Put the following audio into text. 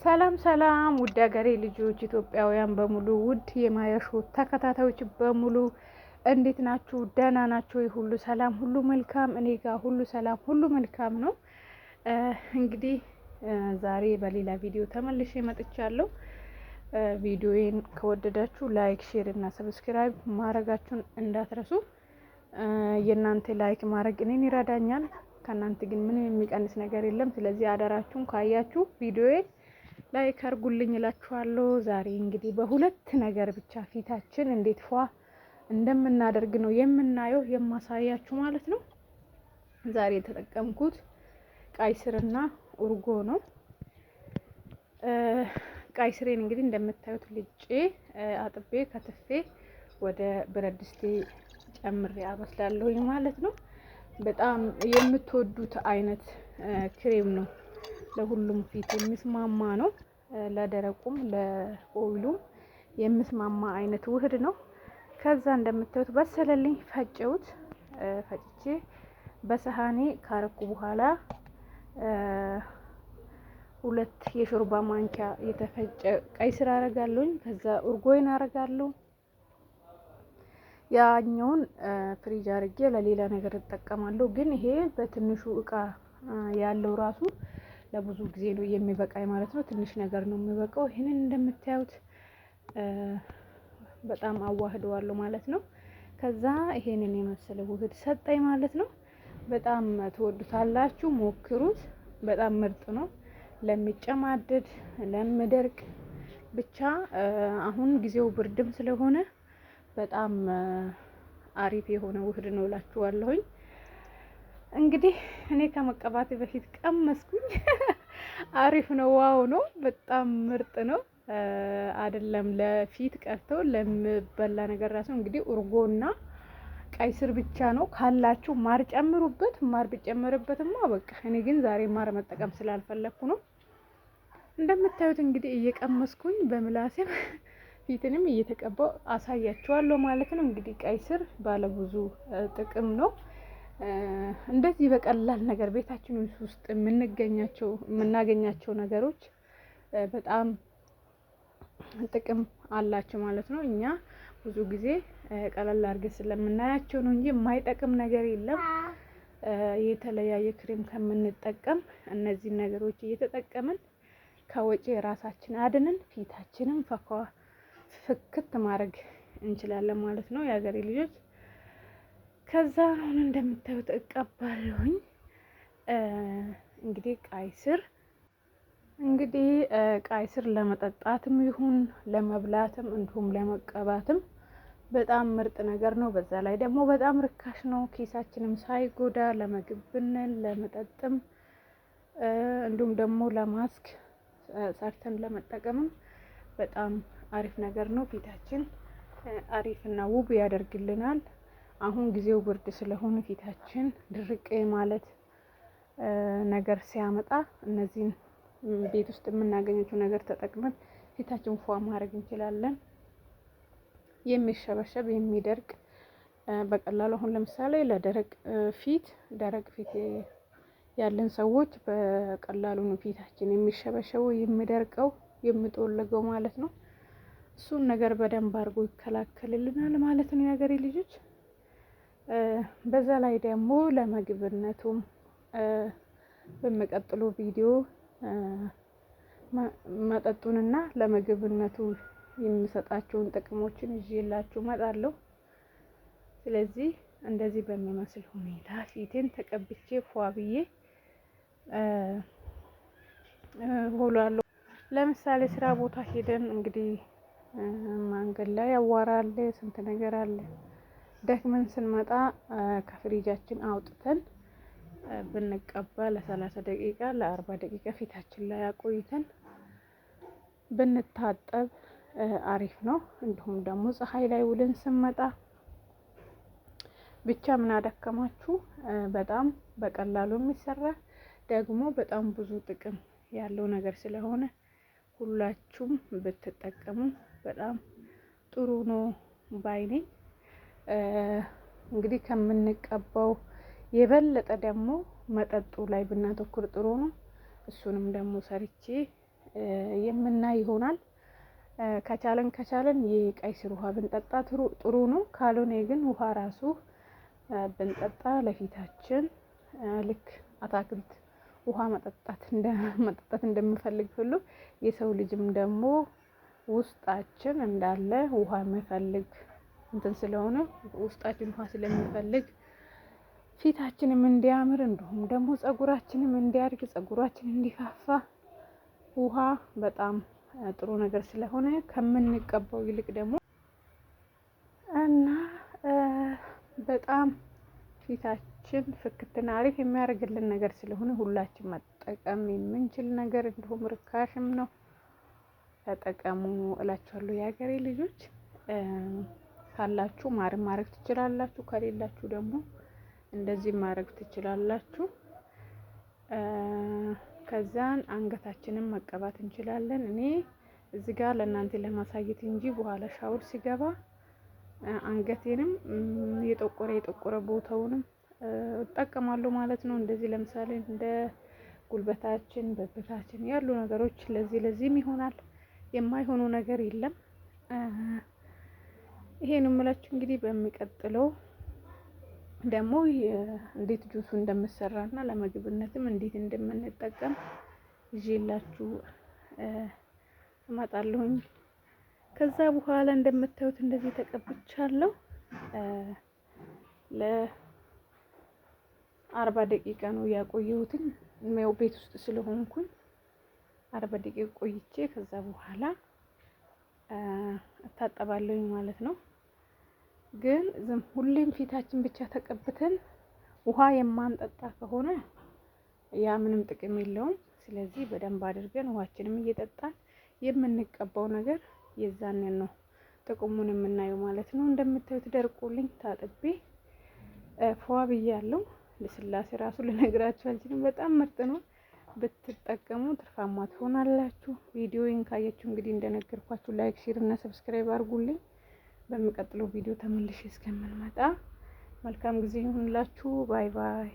ሰላም ሰላም ውድ ሀገሬ ልጆች ኢትዮጵያውያን በሙሉ ውድ የማያሾ ተከታታዮች በሙሉ እንዴት ናችሁ? ደህና ናችሁ? ሁሉ ሰላም ሁሉ መልካም፣ እኔ ጋር ሁሉ ሰላም ሁሉ መልካም ነው። እንግዲህ ዛሬ በሌላ ቪዲዮ ተመልሼ መጥቻለሁ። ቪዲዮዬን ከወደዳችሁ ላይክ፣ ሼር እና ሰብስክራይብ ማድረጋችሁን እንዳትረሱ። የእናንተ ላይክ ማድረግ እኔን ይረዳኛል። ከእናንተ ግን ምንም የሚቀንስ ነገር የለም። ስለዚህ አደራችሁን ካያችሁ ቪዲዮዬን ላይክ አድርጉልኝ እላችኋለሁ። ዛሬ እንግዲህ በሁለት ነገር ብቻ ፊታችን እንዴት ፏ እንደምናደርግ ነው የምናየው የማሳያችሁ ማለት ነው። ዛሬ የተጠቀምኩት ቀይ ስርና እርጎ ነው። ቀይ ስሬን እንግዲህ እንደምታዩት ልጬ አጥቤ ከትፌ ወደ ብረት ድስቴ ጨምሬ አበስላለሁኝ ማለት ነው። በጣም የምትወዱት አይነት ክሬም ነው። ለሁሉም ፊት የሚስማማ ነው። ለደረቁም ለኦይሉም የሚስማማ አይነት ውህድ ነው። ከዛ እንደምታዩት በሰለልኝ ፈጨውት። ፈጭቼ በሰሃኔ ካረኩ በኋላ 2 የሾርባ ማንኪያ የተፈጨ ቀይ ስር አረጋለሁኝ። ከዛ እርጎዬን አረጋለሁ። ያኛውን ፍሪጅ አርጌ ለሌላ ነገር እጠቀማለሁ። ግን ይሄ በትንሹ እቃ ያለው ራሱ ለብዙ ጊዜ ነው የሚበቃኝ ማለት ነው። ትንሽ ነገር ነው የሚበቃው። ይሄንን እንደምታዩት በጣም አዋህደዋለሁ ማለት ነው። ከዛ ይሄንን የመሰለ ውህድ ሰጠኝ ማለት ነው። በጣም ትወዱታላችሁ፣ ሞክሩት። በጣም ምርጥ ነው ለሚጨማደድ ለሚደርቅ። ብቻ አሁን ጊዜው ብርድም ስለሆነ በጣም አሪፍ የሆነ ውህድ ነው እላችኋለሁኝ። እንግዲህ እኔ ከመቀባቴ በፊት ቀመስኩኝ። አሪፍ ነው፣ ዋው ነው፣ በጣም ምርጥ ነው። አይደለም ለፊት ቀርቶ ለምበላ ነገር ራሱ እንግዲህ እርጎና ቀይ ስር ብቻ ነው። ካላችሁ ማር ጨምሩበት። ማር ቢጨመርበትማ በቃ። እኔ ግን ዛሬ ማር መጠቀም ስላልፈለኩ ነው። እንደምታዩት እንግዲህ እየቀመስኩኝ በምላሴም ፊትንም እየተቀባው አሳያችኋለሁ ማለት ነው። እንግዲህ ቀይ ስር ባለ ብዙ ጥቅም ነው። እንደዚህ በቀላል ነገር ቤታችን ውስጥ የምናገኛቸው ነገሮች በጣም ጥቅም አላቸው ማለት ነው። እኛ ብዙ ጊዜ ቀለል አድርገን ስለምናያቸው ነው እንጂ የማይጠቅም ነገር የለም። የተለያየ ክሬም ከምንጠቀም እነዚህን ነገሮች እየተጠቀምን ከወጪ ራሳችን አድነን ፊታችንን ፍክት ማድረግ እንችላለን ማለት ነው የሀገሬ ልጆች። ከዛ አሁን እንደምታዩት እቀባለሁኝ። እንግዲህ ቀይ ስር ለመጠጣትም ይሁን ለመብላትም እንዲሁም ለመቀባትም በጣም ምርጥ ነገር ነው። በዛ ላይ ደግሞ በጣም ርካሽ ነው። ኪሳችንም ሳይጎዳ ለምግብ ብንል ለመጠጥም እንዲሁም ደግሞ ለማስክ ሰርተን ለመጠቀምም በጣም አሪፍ ነገር ነው። ፊታችን አሪፍና ውብ ያደርግልናል። አሁን ጊዜው ብርድ ስለሆነ ፊታችን ድርቅ ማለት ነገር ሲያመጣ እነዚህን ቤት ውስጥ የምናገኘው ነገር ተጠቅመን ፊታችን ፏ ማድረግ እንችላለን። የሚሸበሸብ የሚደርቅ በቀላሉ አሁን ለምሳሌ ለደረቅ ፊት ያለን ሰዎች በቀላሉ ነው ፊታችን የሚሸበሸበው የሚደርቀው የሚጦለገው ማለት ነው። እሱን ነገር በደንብ አድርጎ ይከላከልልናል ማለት ነው የሀገሬ ልጆች። በዛ ላይ ደግሞ ለምግብነቱም በሚቀጥለው ቪዲዮ መጠጡንና ለምግብነቱ የሚሰጣቸውን ጥቅሞችን ይዤላችሁ እመጣለሁ። ስለዚህ እንደዚህ በሚመስል ሁኔታ ፊቴን ተቀብቼ ፏ ብዬ እውላለሁ። ለምሳሌ ስራ ቦታ ሄደን እንግዲህ መንገድ ላይ አዋራ አለ፣ ስንት ነገር አለ። ደክመን ስንመጣ ከፍሪጃችን አውጥተን ብንቀባ ለ30 ደቂቃ ለ40 ደቂቃ ፊታችን ላይ አቆይተን ብንታጠብ አሪፍ ነው። እንዲሁም ደግሞ ፀሐይ ላይ ውለን ስንመጣ ብቻ ምን አደከማችሁ በጣም በቀላሉ የሚሰራ ደግሞ በጣም ብዙ ጥቅም ያለው ነገር ስለሆነ ሁላችሁም ብትጠቀሙ በጣም ጥሩ ነው ባይ ነኝ። እንግዲህ ከምንቀባው የበለጠ ደግሞ መጠጡ ላይ ብናተኩር ጥሩ ነው። እሱንም ደግሞ ሰርቼ የምናይ ይሆናል። ከቻለን የቀይ ስር ውሃ ብንጠጣ ጥሩ ነው። ካልሆነ ግን ውሃ ራሱ ብንጠጣ ለፊታችን ልክ አታክልት ውሃ መጠጣት እንደምፈልግ ሁሉ የሰው ልጅም ደግሞ ውስጣችን እንዳለ ውሃ የሚፈልግ እንትን ስለሆነ ውስጣችን ውሃ ስለሚፈልግ ፊታችንም እንዲያምር እንዲሁም ደግሞ ጸጉራችንም እንዲያድግ ጸጉራችን እንዲፋፋ ውሃ በጣም ጥሩ ነገር ስለሆነ ከምንቀባው ይልቅ ደግሞ እና በጣም ፊታችን ፍክትና አሪፍ የሚያደርግልን ነገር ስለሆነ ሁላችን መጠቀም የምንችል ነገር እንዲሁም ርካሽም ነው። ተጠቀሙ እላችኋለሁ የሀገሬ ልጆች። ካላችሁ ማርም ማድረግ ትችላላችሁ፣ ከሌላችሁ ደግሞ እንደዚህ ማድረግ ትችላላችሁ። ከዛን አንገታችንን መቀባት እንችላለን። እኔ እዚህ ጋር ለእናንተ ለማሳየት እንጂ በኋላ ሻወር ሲገባ አንገቴንም የጠቆረ ቦታውንም እጠቀማለሁ ማለት ነው። እንደዚህ ለምሳሌ እንደ ጉልበታችን በብታችን ያሉ ነገሮች ለዚህም ይሆናል። የማይሆኑ ነገር የለም። ይሄን የምላችሁ እንግዲህ በሚቀጥለው ደግሞ እንዴት ጁሱ እንደምሰራና ለምግብነትም እንዴት እንደምንጠቀም ይዤላችሁ እመጣለሁኝ። ከዛ በኋላ እንደምታዩት እንደዚህ ተቀብቻለሁ። ለ40 ደቂቃ ነው ያቆየሁትኝ። ያው ቤት ውስጥ ስለሆንኩኝ 40 ደቂቃ ቆይቼ ከዛ በኋላ እታጠባለሁኝ ማለት ነው። ግን ሁሌም ፊታችን ብቻ ተቀብተን ውሃ የማንጠጣ ከሆነ ያ ምንም ጥቅም የለውም። ስለዚህ በደንብ አድርገን ውሃችንም እየጠጣን የምንቀባው ነገር የዛንን ነው ጥቅሙን የምናየው ማለት ነው። እንደምታዩት ደርቆልኝ ታጥቤ ፏ ብያለሁ። ለስላሴ ራሱ ልነግራችሁ አልችልም። በጣም ምርጥ ነው። ብትጠቀሙ ትርፋማ ትሆናላችሁ። ቪዲዮውን ካያችሁ እንግዲህ እንደነገርኳችሁ ላይክ፣ ሼር እና ሰብስክራይብ አድርጉልኝ። በሚቀጥለው ቪዲዮ ተመልሼ እስከምንመጣ መልካም ጊዜ ይሁንላችሁ። ባይ ባይ።